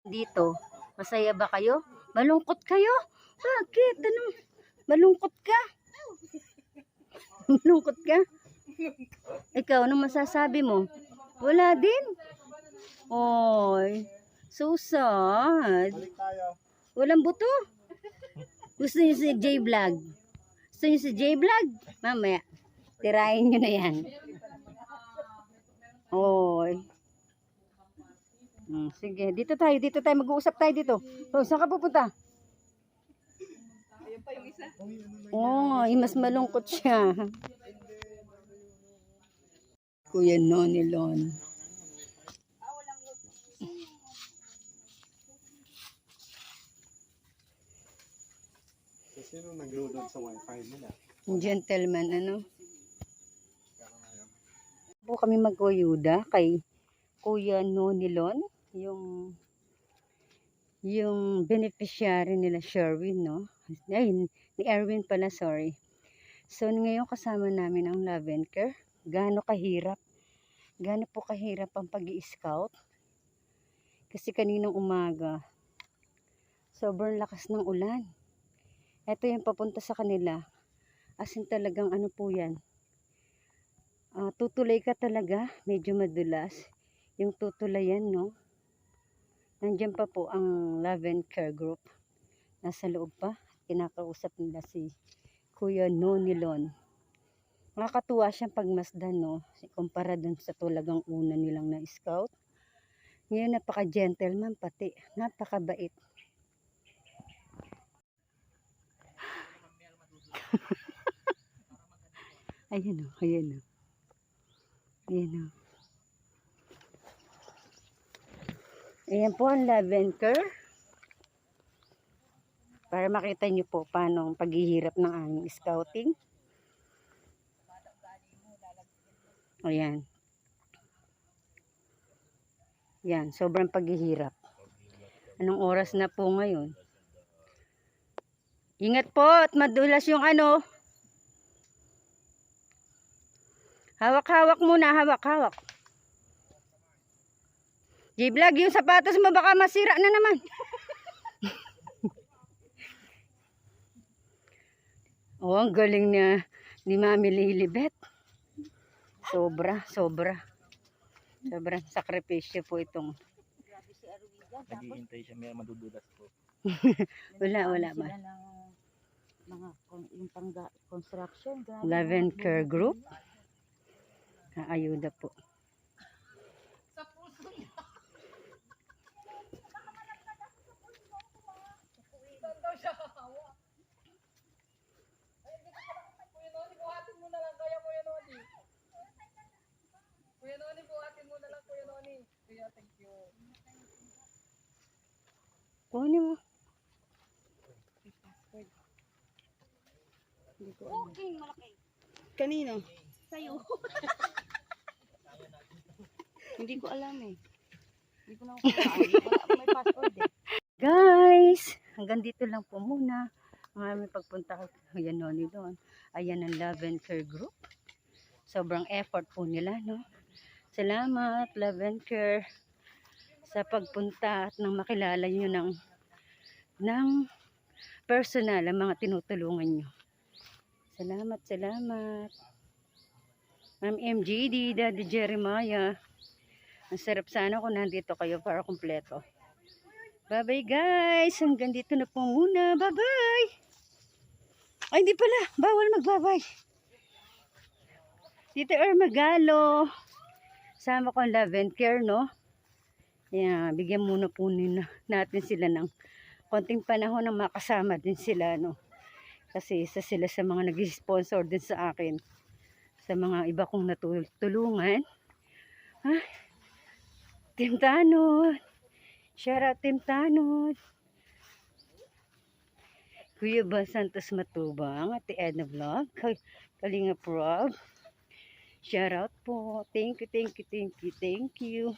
dito. Masaya ba kayo? Malungkot kayo? Bakit? Anong malungkot ka? Malungkot ka? Ikaw, anong masasabi mo? Wala din? Oy, so sad. Walang buto. Gusto niyo si J-Vlog? Gusto niyo si J-Vlog? Mamaya, tirahin nyo na yan. Oy. Sige, dito tayo, mag-uusap tayo dito. Oh, saan ka pupunta? Ayun pa yung isa. Oh, mas malungkot siya. Kuya Nonilon. Sino nag-download sa wifi nila? Gentleman, ano? Po kami mag-uyuda kay Kuya Nonilon, yung beneficiary nila Sherwin, no? Ay, ni Erwin pala, sorry. So, ngayon kasama namin ang Love and Care. Gaano po kahirap ang pag-i-scout. Kasi kaninang umaga, sobrang lakas ng ulan. Ito yung papunta sa kanila. As in talagang ano po yan. Tutulay ka talaga. Medyo madulas. Yung tutulayan, no? Nandiyan pa po ang Love and Care Group. Nasa loob pa. Kinakausap nila si Kuya Nonilon. Nakakatuwa siyang pagmasdan, no? Kumpara dun sa tulagang una nilang na-scout. Ngayon napaka-gentleman pati. Napakabait. Ayan o, ayan o. Ayan o. Ayan po ang Love and Care. Para makita nyo po paano ang paghihirap ng aming scouting. Ayan. Yan, sobrang paghihirap. Anong oras na po ngayon? Ingat po at madulas yung ano. Hawak-hawak muna, hawak-hawak. J-Vlog, yung sapatos mo baka masira na naman. Oh, ang galing ni Mami Lilibet. Sobrang sakripisyo po itong. Naghihintay siya, may madudulas po. wala ba? Yung construction. Love and Care Group. Ayuda po. Sa puso niya. Saan daw siya hahawa? Ay, hindi ko pala. Kuya Noni, buhatin mo na lang kaya, Kuya Noni. Kuya Noni, buhatin mo na lang, Kuya Noni. Kuya, thank you. Kunin mo. Okay, malaki. Kanino? Sa'yo. Hindi ko alam eh. Hindi ko na ako may password eh. Guys, hanggang dito lang po muna ang aming pagpunta kay Kuya Nonilon. Ayan ang Love and Care Group. Sobrang effort po nila, no? Salamat, Love and Care, sa pagpunta at nang makilala nyo ng personal ang mga tinutulungan nyo. Salamat. Ma'am MJD, Daddy Jeremiah. Ang sarap sana kung nandito kayo para kumpleto. Bye-bye guys. Hanggang dito na po muna. Bye-bye. Ay, hindi pala. Bawal magbabay. Dito Magalo. Sama ko ang Love and Care, no? Yan, bigyan muna po natin sila ng konting panahon na makasama din sila, no? Kasi isa sila sa mga nag-sponsor din sa akin. Sa mga iba kong natulungan. Ha? Team Tanod. Shout out Team Tanod. Kuya Ba Santos Matubang. Ate Edna Vlog. Kalinga Prog. Shout out po. Thank you.